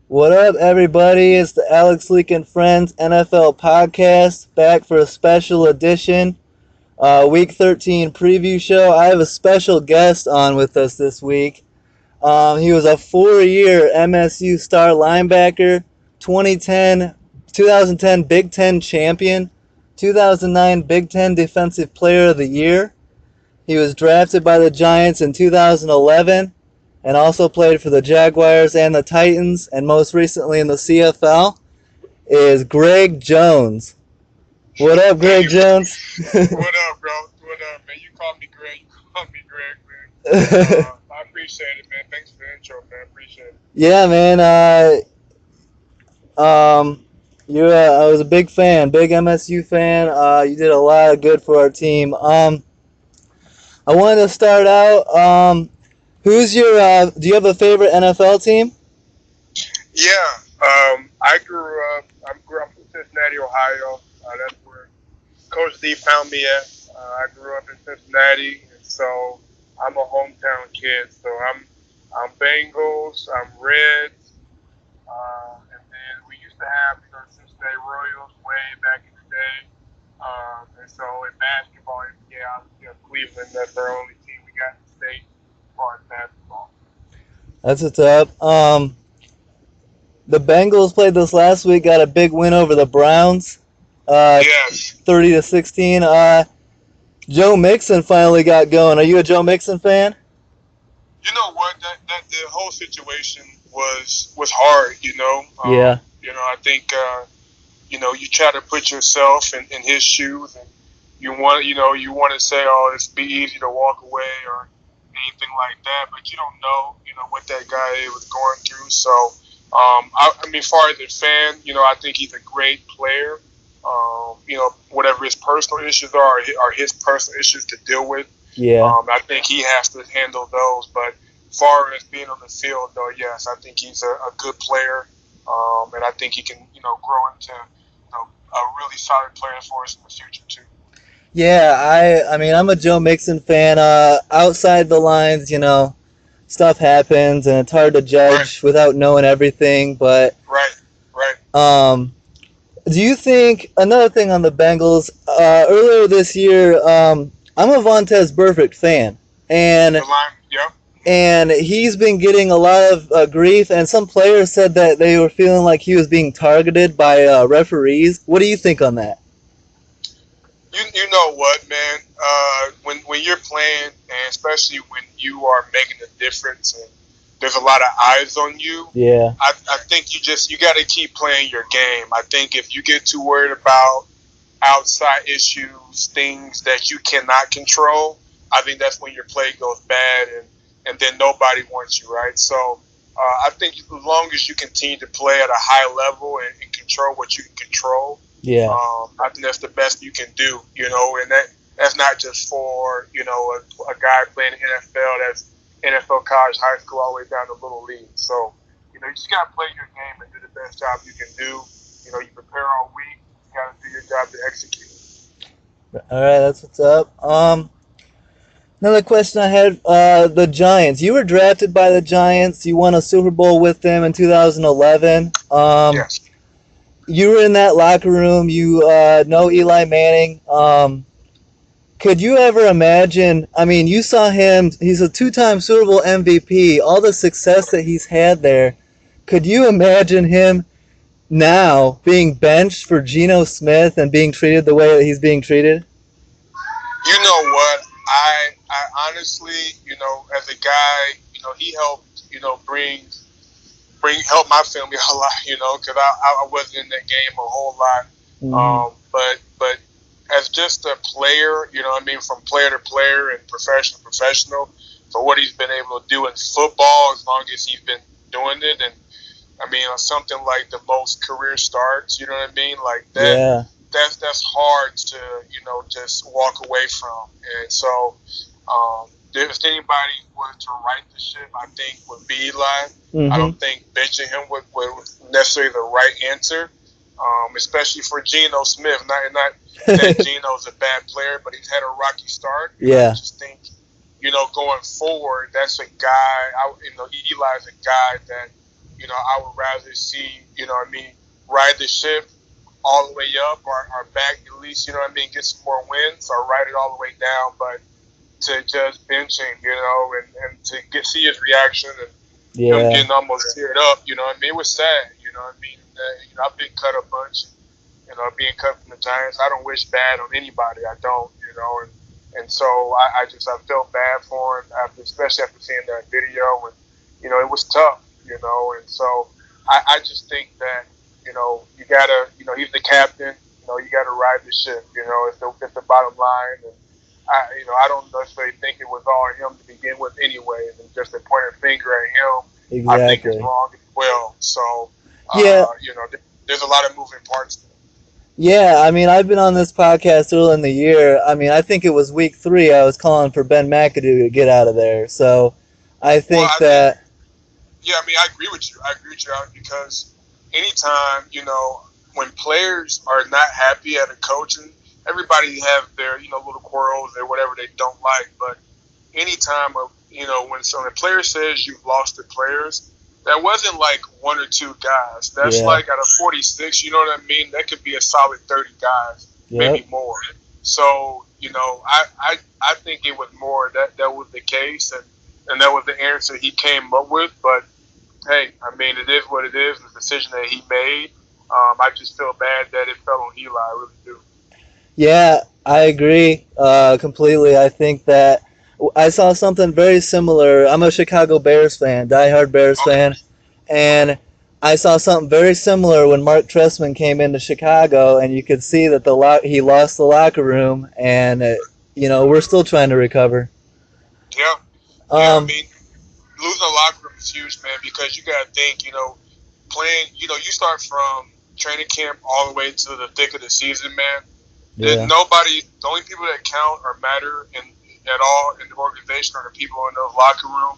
What up, everybody? It's the Alex Leak and Friends NFL podcast, back for a special edition, Week 13 preview show. I have a special guest on with us this week. He was a 4-year MSU star linebacker, 2010 Big Ten champion, 2009 Big Ten Defensive Player of the Year. He was drafted by the Giants in 2011 and also played for the Jaguars and the Titans, and most recently in the CFL, is Greg Jones. What up, Greg Jones? What up, bro? What up, man? You call me Greg. You call me Greg, man. I appreciate it, man. Thanks for the intro, man. Appreciate it. Yeah, man. I was a big fan, big MSU fan. You did a lot of good for our team. I wanted to start out. Who's your? Do you have a favorite NFL team? Yeah. I grew up. I grew up in Cincinnati, Ohio. That's where Coach D found me at. I grew up in Cincinnati, and so I'm a hometown kid. So I'm Bengals. I'm Reds. And then we used to have Cincinnati Royals way back in the day. And so in basketball, yeah, Cleveland. That's our only team we got in the state as far as basketball. That's what's up. The Bengals played this last week, got a big win over the Browns, Yes. 30-16. Joe Mixon finally got going. Are you a Joe Mixon fan? You know what? That the whole situation was hard. Yeah. I think you try to put yourself in his shoes, and you want to say, oh, it's be easy to walk away or anything like that, but you don't know what that guy was going through. So, I mean, far as a fan, I think he's a great player. Whatever his personal issues are his personal issues to deal with. Yeah. I think he has to handle those. But as far as being on the field, though, yes, I think he's a good player, and I think he can, grow into a really solid player for us in the future too. Yeah, I mean, I'm a Joe Mixon fan. Outside the lines, stuff happens, and it's hard to judge without knowing everything. But right. Do you think another thing on the Bengals? Earlier this year, I'm a Vontaze Burfict fan, and he's been getting a lot of grief. And some players said that they were feeling like he was being targeted by referees. What do you think on that? You know what, man? When you're playing, and especially when you are making a difference, and there's a lot of eyes on you. Yeah. I think you got to keep playing your game. I think if you get too worried about outside issues, things that you cannot control, I think that's when your play goes bad, and then nobody wants you, right? So I think as long as you continue to play at a high level and control what you can control, yeah, I think that's the best you can do, and that's not just for, a guy playing in the NFL, that's NFL, college, high school, all the way down to little league. So, you just got to play your game and do the best job you can do. You prepare all week, you got to do your job to execute. All right, that's what's up. Another question I had, the Giants. You were drafted by the Giants. You won a Super Bowl with them in 2011. Yes. You were in that locker room. You know Eli Manning. Could you ever imagine? I mean, you saw him. He's a 2-time Super Bowl MVP. All the success that he's had there. Could you imagine him now being benched for Geno Smith and being treated the way that he's being treated? You know what? I honestly, as a guy, he helped, help my family a lot, because I wasn't in that game a whole lot. Mm-hmm. But as just a player, from player to player and professional to professional, for what he's been able to do in football, as long as he's been doing it, and something like the most career starts, you know what I mean? Like that. Yeah. That's hard to, just walk away from. And so, if anybody wanted to right the ship, I think would be Eli. Mm-hmm. I don't think benching him would necessarily the right answer, especially for Geno Smith. Not that Geno's a bad player, but he's had a rocky start. Yeah. I just think, going forward, that's a guy. Eli's a guy that I would rather see, ride the ship all the way up or back at least, get some more wins or ride it all the way down. But to just bench him, and to see his reaction and him getting almost teared up, it was sad, I've been cut a bunch, being cut from the Giants. I don't wish bad on anybody. I don't, and so I felt bad for him, especially after seeing that video. And, it was tough, and so I just think that, you got to, he's the captain, you got to ride the ship, it's the bottom line. And I don't necessarily think it was all him to begin with anyways, and just to point a finger at him, exactly. I think it's wrong as well. So, there's a lot of moving parts. Yeah, I mean, I've been on this podcast early in the year. I mean, I think it was week 3 I was calling for Ben McAdoo to get out of there. So I think I agree with you. Because anytime, when players are not happy at a coach, and everybody have their, little quarrels or whatever they don't like, but anytime, when a player says you've lost the players, that wasn't like 1 or 2 guys. That's like out of 46, you know what I mean? That could be a solid 30 guys, maybe more. So, I think it was more that was the case, and that was the answer he came up with. But, hey, I mean, it is what it is, the decision that he made. I just feel bad that it fell on Eli. I really do. Yeah, I agree completely. I think that I saw something very similar. I'm a Chicago Bears fan, diehard Bears fan, and I saw something very similar when Mark Trestman came into Chicago, and you could see that he lost the locker room, and we're still trying to recover. Yeah. I mean, losing the locker room is huge, man, because you got to think, playing, you start from training camp all the way to the thick of the season, man. Yeah. The only people that count or matter at all in the organization are the people in that locker room,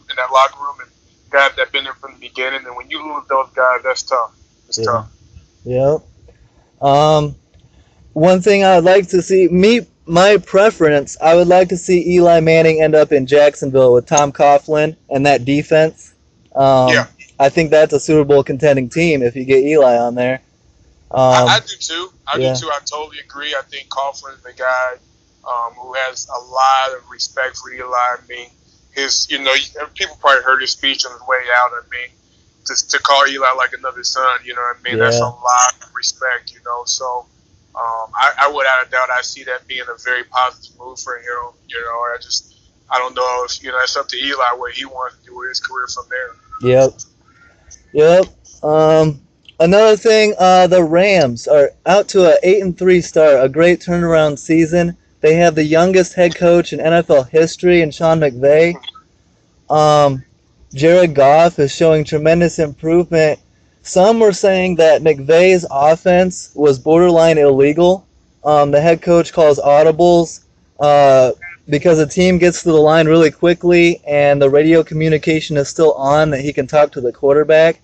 and guys that have been there from the beginning. And when you lose those guys, that's tough. It's tough. Yep. One thing I'd like to see, my preference, I would like to see Eli Manning end up in Jacksonville with Tom Coughlin and that defense. I think that's a Super Bowl contending team if you get Eli on there. I do too. I totally agree. I think Coughlin is the guy who has a lot of respect for Eli. I mean, people probably heard his speech on his way out. I mean, to call Eli like another son, that's a lot of respect, So I without a doubt, I see that being a very positive move for him. I don't know if it's up to Eli what he wants to do with his career from there. Yep. Another thing, the Rams are out to a 8-3 start, a great turnaround season. They have the youngest head coach in NFL history in Sean McVay. Jared Goff is showing tremendous improvement. Some were saying that McVay's offense was borderline illegal. The head coach calls audibles because the team gets to the line really quickly and the radio communication is still on that he can talk to the quarterback.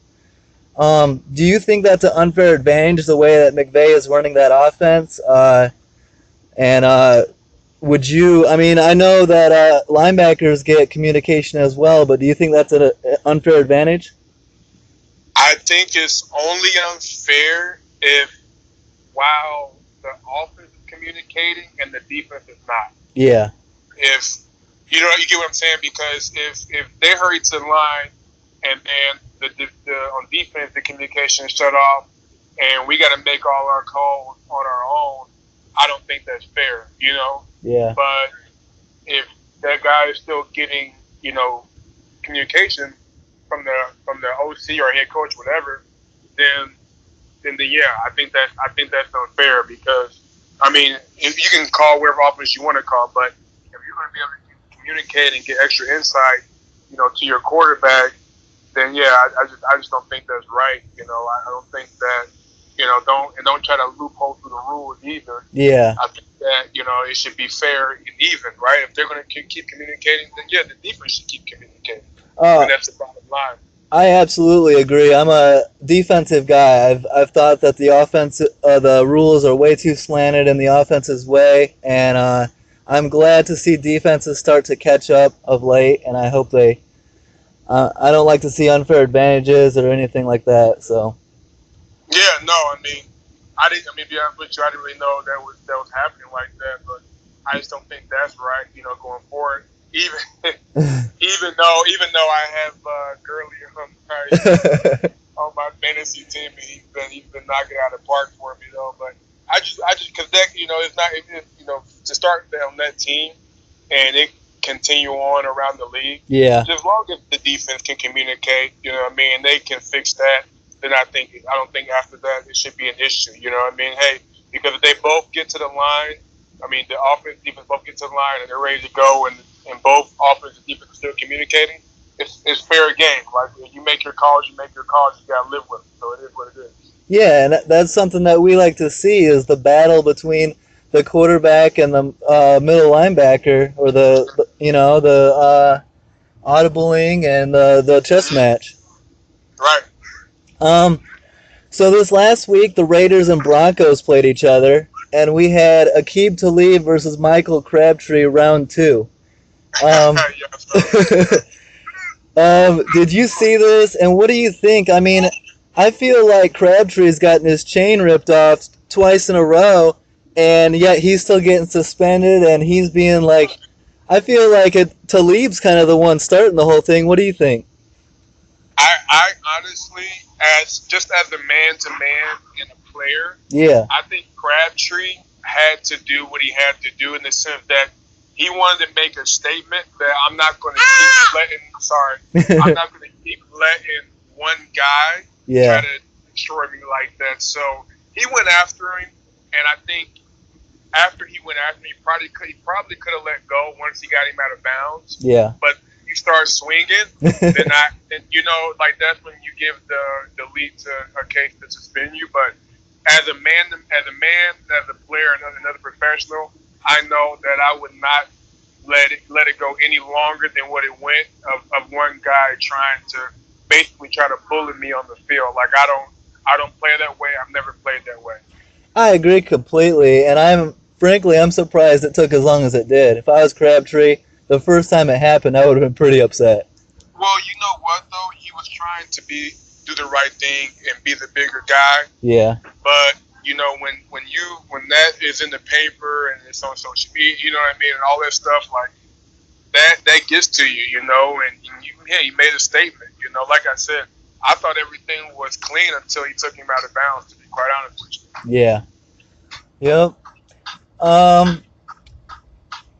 Do you think that's an unfair advantage, the way that McVay is running that offense? Would you, I know that linebackers get communication as well, but do you think that's an unfair advantage? I think it's only unfair while the offense is communicating and the defense is not. Yeah. If, you get what I'm saying? Because if they hurry to the line and on defense, the communication is shut off, and we got to make all our calls on our own, I don't think that's fair, Yeah. But if that guy is still getting, communication from the OC or head coach, whatever, then yeah, I think that's unfair because, if you can call whatever offense you want to call, but if you're going to be able to communicate and get extra insight, to your quarterback, then yeah, I just don't think that's right. I don't think that, don't try to loophole through the rules either. Yeah. I think that, it should be fair and even, right? If they're going to keep communicating, then yeah, the defense should keep communicating. And that's the bottom line. I absolutely agree. I'm a defensive guy. I've thought that the rules are way too slanted in the offense's way, and I'm glad to see defenses start to catch up of late, and I hope they I don't like to see unfair advantages or anything like that. So Yeah, no, I mean, I didn't. I mean, to be honest with you, I didn't really know that was happening like that. But I just don't think that's right. Going forward, even even though I have Gurley on my fantasy team, and he's been knocking it out of the park for me though. But I just because that it's not to start on that team and it continue on around the league. yeah, Just as long as the defense can communicate, what I mean, and they can fix that, then I don't think after that it should be an issue. You know what I mean? Hey, because if they both get to the line, I mean the offense defense both get to the line and they're ready to go, and both offense and defense are still communicating. It's fair game. Like you make your calls, you gotta live with it. So it is what it is. yeah, and that's something that we like to see is the battle between the quarterback and the middle linebacker, or the audibling and the chess match. Right. Um, so this last week, the Raiders and Broncos played each other, and we had Aqib Talib versus Michael Crabtree round 2. Um, Yeah, did you see this? And what do you think? I mean, I feel like Crabtree's gotten his chain ripped off twice in a row, and yet he's still getting suspended, and he's being like, I feel like Talib's kind of the one starting the whole thing. What do you think? I honestly, as a man to man and a player, Yeah. I think Crabtree had to do what he had to do in the sense that he wanted to make a statement that I'm not going to keep letting. Sorry, I'm not going to keep letting one guy try Yeah. to destroy me like that. So he went after him, and I think after he went after him, he probably could have let go once he got him out of bounds. Yeah. But you start swinging, then like that's when you give the lead to a case to suspend you. But as a man, as a player, and another professional, I know that I would not let it go any longer than what it went of one guy trying to basically try to bully me on the field. Like I don't play that way. I've never played that way. I agree completely, and I'm surprised it took as long as it did. If I was Crabtree, the first time it happened, I would have been pretty upset. Well, you know what though? He was trying to do the right thing and be the bigger guy. Yeah. But when that is in the paper and it's on social media, you know what I mean, and all that stuff like that gets to you, he made a statement. Like I said, I thought everything was clean until he took him out of bounds. To be quite honest with you. Yeah. Yep. All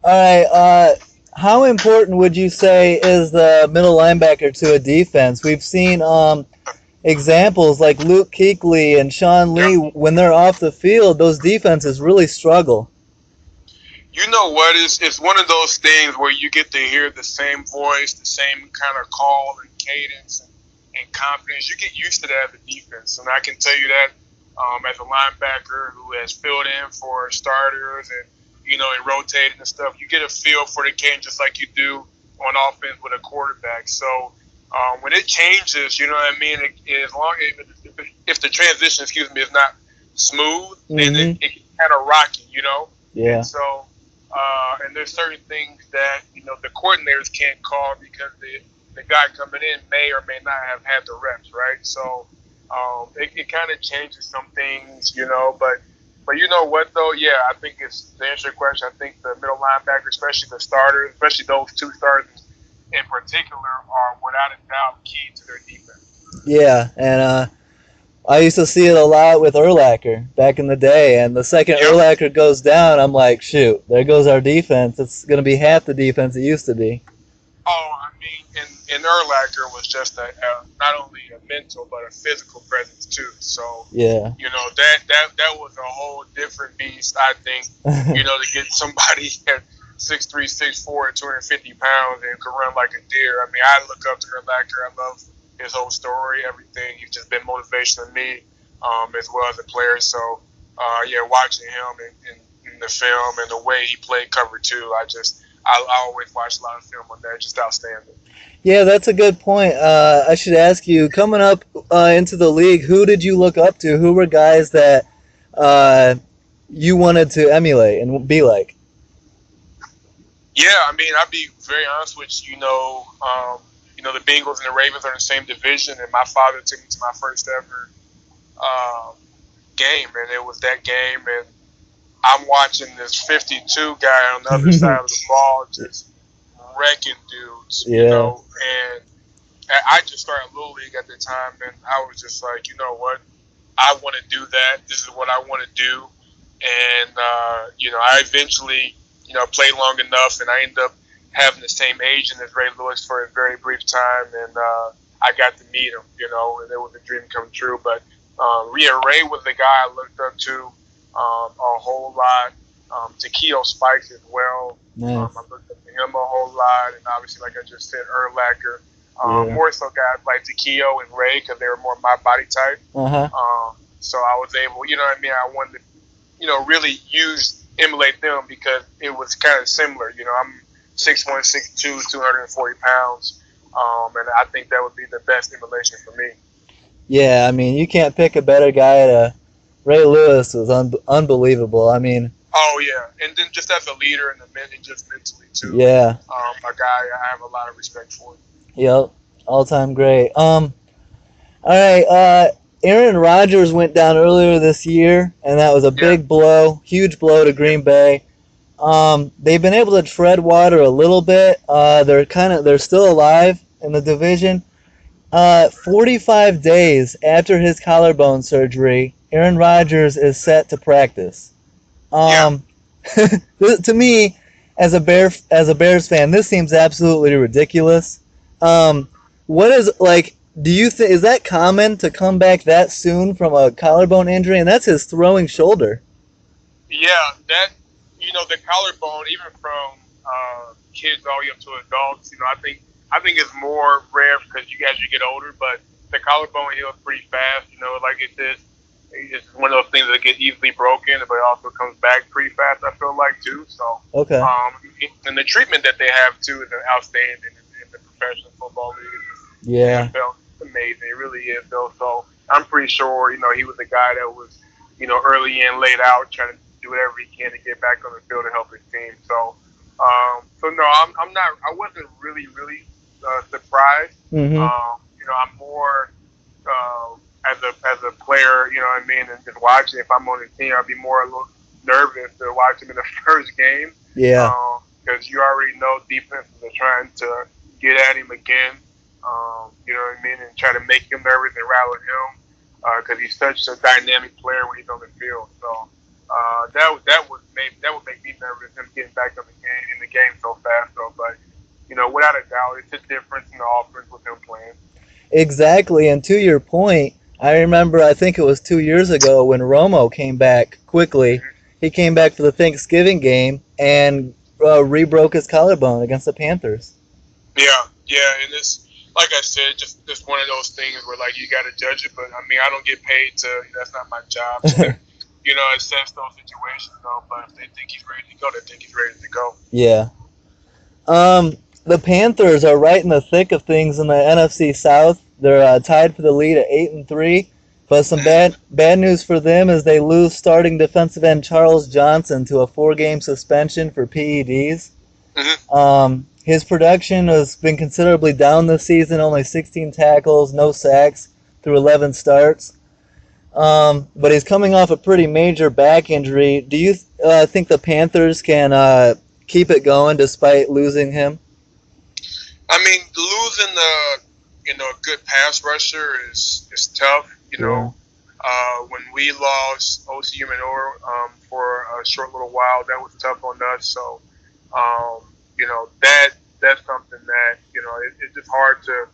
right. How important would you say is the middle linebacker to a defense? We've seen examples like Luke Kuechly and Sean Lee. Yeah. When they're off the field, those defenses really struggle. You know what? It's one of those things where you get to hear the same voice, the same kind of call and cadence and confidence. You get used to that as a defense, and I can tell you that as a linebacker who has filled in for starters and and rotating and stuff, you get a feel for the game just like you do on offense with a quarterback. So when it changes, you know what I mean. As long if the transition, is not smooth, then it can kind of rocky. Yeah. And so. And there's certain things that the coordinators can't call because the guy coming in may or may not have had the reps, right? So it kind of changes some things, But you know what though? Yeah, I think to answer your question, I think the middle linebacker, especially the starters, especially those two starters in particular, are without a doubt key to their defense. Yeah, and I used to see it a lot with Urlacher back in the day, and the second Urlacher goes down, I'm like, shoot, there goes our defense. It's going to be half the defense it used to be. Oh, I mean, and Urlacher was just not only a mental but a physical presence too. So yeah, that was a whole different beast. I think to get somebody at 6'3", 6'4", 250 pounds and could run like a deer. I mean, I look up to Urlacher. I love his whole story, everything. He's just been motivation to me, as well as a player. So, watching him in the film and the way he played cover two, I always watch a lot of film on that. Just outstanding. Yeah, that's a good point. I should ask you, coming up into the league, who did you look up to? Who were guys that you wanted to emulate and be like? Yeah, I mean, I'll be very honest with you. the Bengals and the Ravens are in the same division, and my father took me to my first ever game, and it was that game, and I'm watching this 52 guy on the other side of the ball just wrecking dudes, Yeah. and I just started Little League at the time, and I was just like, you know what, I want to do that. This is what I want to do, and I eventually, played long enough, and I ended up having the same agent as Ray Lewis for a very brief time, and I got to meet him, and it was a dream come true. But Ray was the guy I looked up to a whole lot. Takeo Spikes as well. Nice. I looked up to him a whole lot, and obviously, like I just said, Urlacher. Yeah. More so guys like Takeo and Ray because they were more my body type. So I was able, I wanted to, really emulate them because it was kind of similar. I'm 6'1", 6'2", 240 pounds, and I think that would be the best emulation for me. Yeah, I mean, you can't pick a better guy. Ray Lewis was unbelievable. I mean. Oh yeah, and then just as a leader and just mentally too. Yeah. A guy I have a lot of respect for. Yep, all-time great. All right. Aaron Rodgers went down earlier this year, and that was a big blow, huge blow to Green Bay. They've been able to tread water a little bit. They're still alive in the division. 45 days after his collarbone surgery, Aaron Rodgers is set to practice. To me, as a Bears fan, this seems absolutely ridiculous. What is do you think is that common to come back that soon from a collarbone injury? And that's his throwing shoulder. Yeah, that the collarbone, even from kids all the way up to adults, I think it's more rare because as you get older, but the collarbone heals pretty fast. Like it's one of those things that get easily broken, but it also comes back pretty fast. I feel like too. So okay. And the treatment that they have too is outstanding in the professional football league. Yeah. NFL. Amazing, it really is though. So I'm pretty sure he was a guy that was early in, laid out, trying to do whatever he can to get back on the field to help his team. So no, I'm not. I wasn't really surprised. Mm-hmm. I'm more as a player, and just watching. If I'm on the team, I'd be more a little nervous to watch him in the first game. Yeah. Because you already know defenses are trying to get at him again. And try to make him nervous and rattle him because he's such a dynamic player when he's on the field. So that would make me nervous him getting back on in the game so fast. Though, but without a doubt, it's a difference in the offense with him playing. Exactly, and to your point, I remember I think it was 2 years ago when Romo came back quickly. Mm-hmm. He came back for the Thanksgiving game and re-broke his collarbone against the Panthers. Yeah, and it's. Like I said, just one of those things where you got to judge it. But I mean, I don't get paid to. That's not my job to, assess those situations. Though, but if they think he's ready to go, they think he's ready to go. Yeah. The Panthers are right in the thick of things in the NFC South. They're tied for the lead at 8-3. But some bad news for them is they lose starting defensive end Charles Johnson to a 4-game suspension for PEDs. Mm-hmm. His production has been considerably down this season, only 16 tackles, no sacks through 11 starts. But he's coming off a pretty major back injury. Do you think the Panthers can keep it going despite losing him? I mean, losing a good pass rusher is tough. When we lost O.C. Umenor for a short little while, that was tough on us. So. That's something that, it's just hard to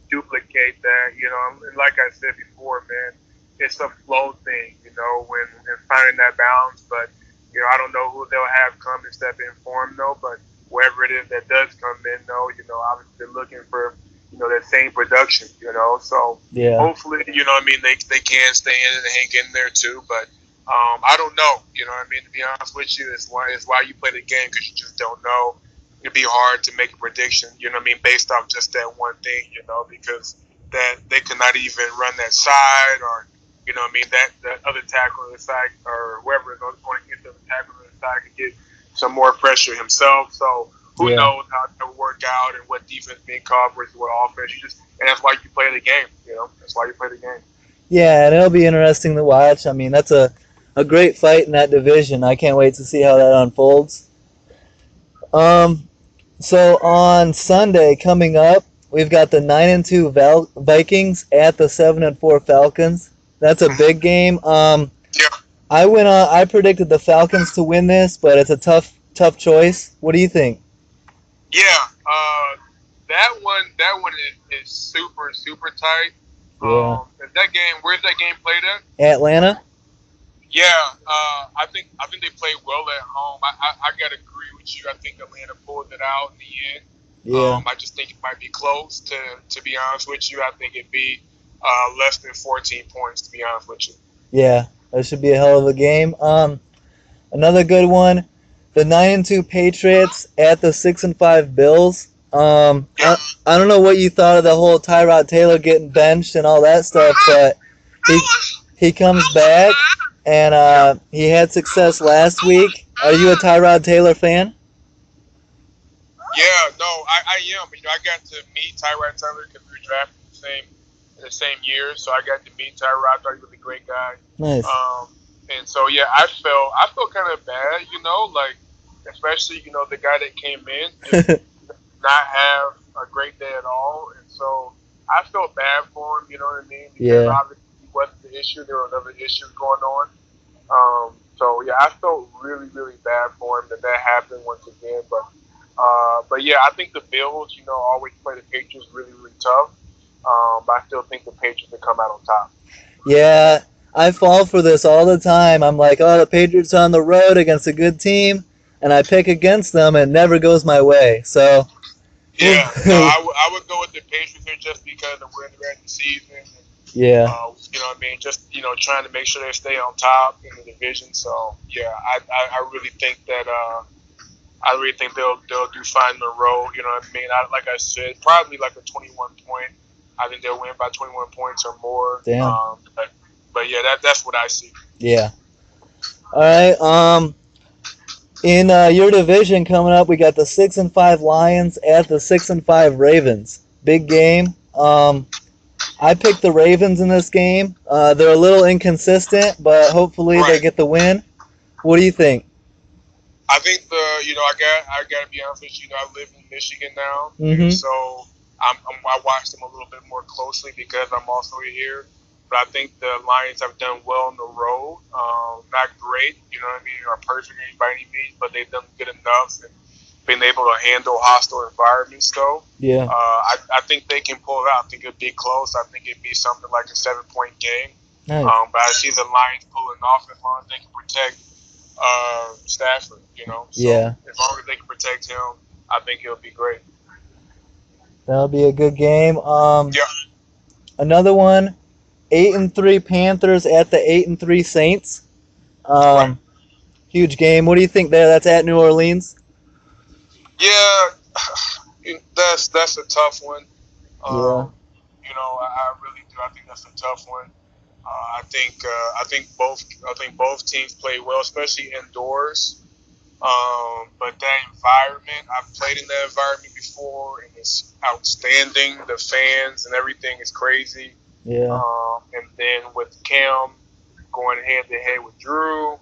duplicate that, and like I said before, man, it's a flow thing, when finding that balance, but, I don't know who they'll have come and step in for him, though, but wherever it is that does come in, though, obviously they're looking for, that same production, so yeah. Hopefully, they can stay in and hang in there too, but I don't know, to be honest with you, it's why you play the game, because you just don't know. It'd be hard to make a prediction, based off just that one thing, because that they could not even run that side or, that other tackle on the side or whoever is going to get the tackle on the side could get some more pressure himself. So who Yeah. knows how it will work out and what defense being called versus what offense. And that's why you play the game. That's why you play the game. Yeah, and it'll be interesting to watch. I mean, that's a great fight in that division. I can't wait to see how that unfolds. So on Sunday coming up, we've got the 9-2 Vikings at the 7-4 Falcons. That's a big game. Yeah. I predicted the Falcons to win this, but it's a tough choice. What do you think? Yeah. That one is super super tight. Yeah. Is that game? Where's that game played at? Atlanta? Yeah, I think they played well at home. I gotta agree with you. I think Atlanta pulled it out in the end. Yeah. I just think it might be close. To be honest with you, I think it'd be less than 14 points. To be honest with you. Yeah, that should be a hell of a game. Another good one, the 9-2 Patriots at the 6-5 Bills. Yeah. I don't know what you thought of the whole Tyrod Taylor getting benched and all that stuff, but he comes back and he had success last week. Are you a Tyrod Taylor fan? Yeah, no, I am. I got to meet Tyrod Taylor because we were drafted the same year, so I got to meet Tyrod. I thought he was a great guy. Nice. And so yeah, I felt kind of bad, like especially the guy that came in did not have a great day at all, and so I felt bad for him. You know what I mean? Because obviously he wasn't the issue. There were other issues going on. So yeah, I felt really really bad for him that happened once again, but yeah, I think the Bills, always play the Patriots really, really tough. But I still think the Patriots will come out on top. Yeah, I fall for this all the time. I'm like, oh, the Patriots are on the road against a good team, and I pick against them, and it never goes my way. So yeah, no, I would go with the Patriots here just because we're in the regular season. And, yeah. You know what I mean? Just trying to make sure they stay on top in the division. So yeah, I really think that. I really think they'll do fine in the road. You know what I mean? Like I said, probably like a 21 point. I think they'll win by 21 points or more. Damn. But yeah, that's what I see. Yeah. All right. In your division coming up, we got the 6-5 Lions at the 6-5 Ravens. Big game. I picked the Ravens in this game. They're a little inconsistent, but hopefully they get the win. What do you think? I think I gotta be honest with you. I live in Michigan now, so I watch them a little bit more closely because I'm also here. But I think the Lions have done well on the road. Not great, you know what I mean, or perfect by any means, but they've done good enough and been able to handle hostile environments. Though, yeah, I think they can pull it out. I think it'd be close. I think it'd be something like a 7-point game. Nice. But I see the Lions pulling off as long as they can protect Stafford, So yeah. As long as they can protect him, I think it'll be great. That'll be a good game. Yeah. Another one, 8-3 Panthers at the 8-3 Saints. Right. Huge game. What do you think there? That's at New Orleans. Yeah, that's a tough one. Yeah. I really do. I think that's a tough one. I think both teams play well, especially indoors. But that environment, I've played in that environment before, and it's outstanding. The fans and everything is crazy. Yeah. And then with Cam going head to head with Drew,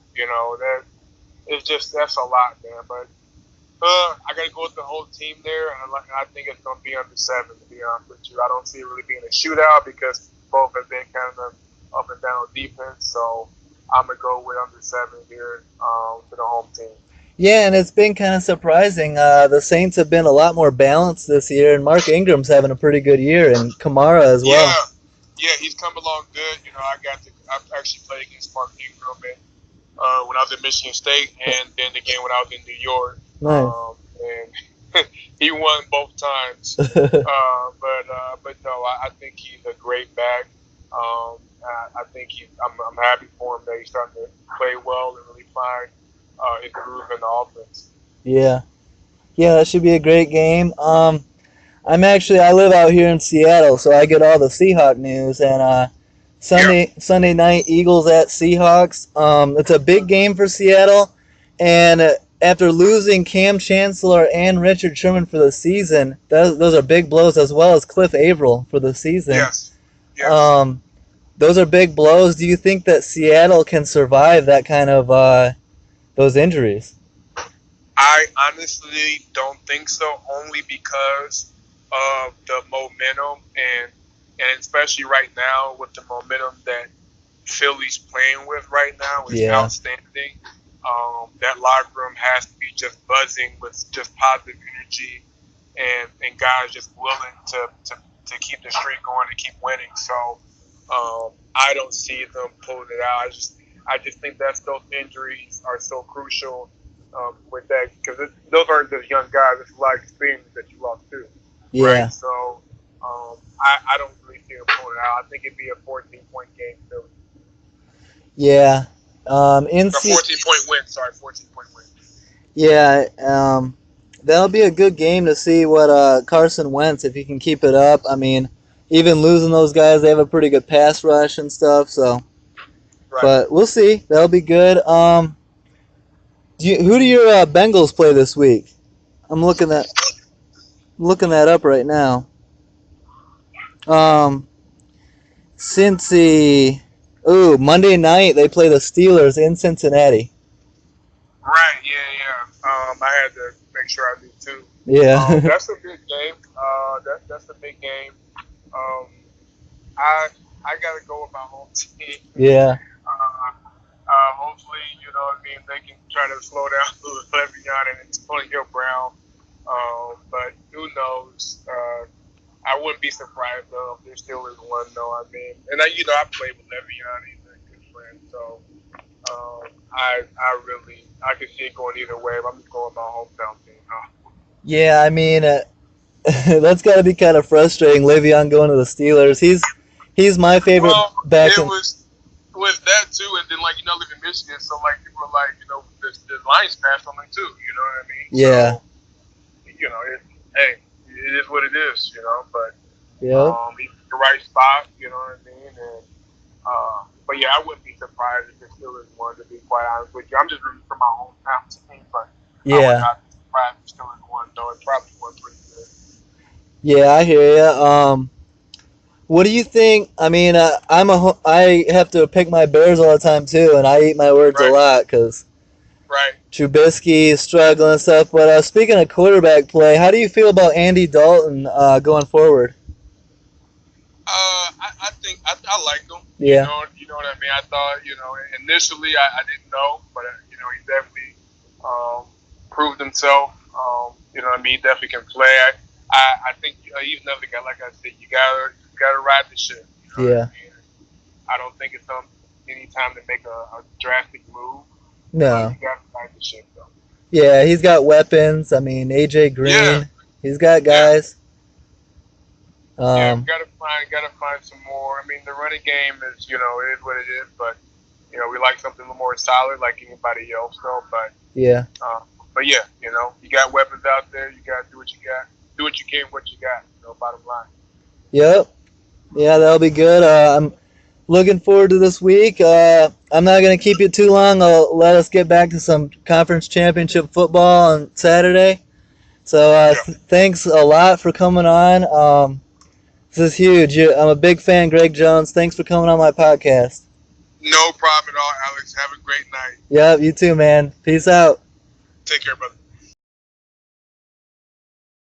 that's a lot, man. But I got to go with the whole team there, and I think it's going to be under 7. To be honest with you, I don't see it really being a shootout because both have been kind of up and down on defense, so I'm going to go with under 7 here to the home team. Yeah, and it's been kind of surprising. The Saints have been a lot more balanced this year, and Mark Ingram's having a pretty good year, and Kamara as well. Yeah, he's come along good. I've actually played against Mark Ingram when I was at Michigan State, and then again when I was in New York. Nice. And he won both times. But no, I think he's a great back. I think I'm happy for him that he's starting to play well and really find his groove in the offense. Yeah, that should be a great game. I live out here in Seattle, so I get all the Seahawk news. And Sunday night, Eagles at Seahawks. It's a big game for Seattle, and after losing Cam Chancellor and Richard Sherman for the season, those are big blows, as well as Cliff Averill for the season. Yes. Those are big blows. Do you think that Seattle can survive that kind of those injuries? I honestly don't think so, only because of the momentum and especially right now with the momentum that Philly's playing with right now is outstanding. That locker room has to be just buzzing with just positive energy and guys just willing to keep the streak going and keep winning. So I don't see them pulling it out. I just think that those injuries are so crucial with that, because those aren't just young guys. It's a lot of experience that you lost too. Yeah. Right? So I don't really see them pulling it out. I think it'd be a 14-point game too. Yeah. 14-point win. Sorry, 14-point win. Yeah. That'll be a good game to see what Carson Wentz, if he can keep it up. I mean, even losing those guys, they have a pretty good pass rush and stuff. So, right. But we'll see. That'll be good. Who do your Bengals play this week? I'm looking that up right now. Cincy. Ooh, Monday night they play the Steelers in Cincinnati. Right. Yeah. I had to make sure I do too. Yeah. That's a big game. That's a big game. I gotta go with my home team. Yeah. Hopefully, they can try to slow down Le'Veon and Antonio Brown. But who knows? I wouldn't be surprised though if there still is one. Though I mean, and I played with Le'Veon. He's a good friend. So I could see it going either way. But I'm just going with my hometown team. Yeah, I mean, that's got to be kind of frustrating. Le'Veon going to the Steelers. He's my favorite back. It was that too, and then I live in Michigan, so people are the Lions passed on them too. You know what I mean? Yeah. So, it is what it is. But he's in the right spot. You know what I mean? And but yeah, I wouldn't be surprised if there still is one. To be quite honest with you, I'm just rooting for my hometown team, but I would not be surprised if there still is one. Though it probably was pretty good. Yeah, I hear you. What do you think? I mean, I have to pick my Bears all the time too, and I eat my words a lot because Trubisky is struggling and stuff. But speaking of quarterback play, how do you feel about Andy Dalton going forward? I think I like him. Yeah. You know what I mean? I thought, initially I didn't know, but he definitely proved himself. You know what I mean? He definitely can play. I think he's another guy. Like I said, you gotta ride the ship. You know what I mean? I don't think it's any time to make a drastic move. No. You gotta ride the ship though. Yeah, he's got weapons. I mean, AJ Green. Yeah. He's got guys. Yeah, gotta find some more. I mean, the running game is, it is what it is. But we like something a little more solid, like anybody else, though. But yeah, you got weapons out there. You gotta do what you got. Do what you can, what you got. Bottom line. Yep. Yeah, that'll be good. I'm looking forward to this week. I'm not gonna keep you too long. I'll let us get back to some conference championship football on Saturday. So thanks a lot for coming on. This is huge. I'm a big fan, Greg Jones. Thanks for coming on my podcast. No problem at all, Alex. Have a great night. Yep, you too, man. Peace out. Take care, brother.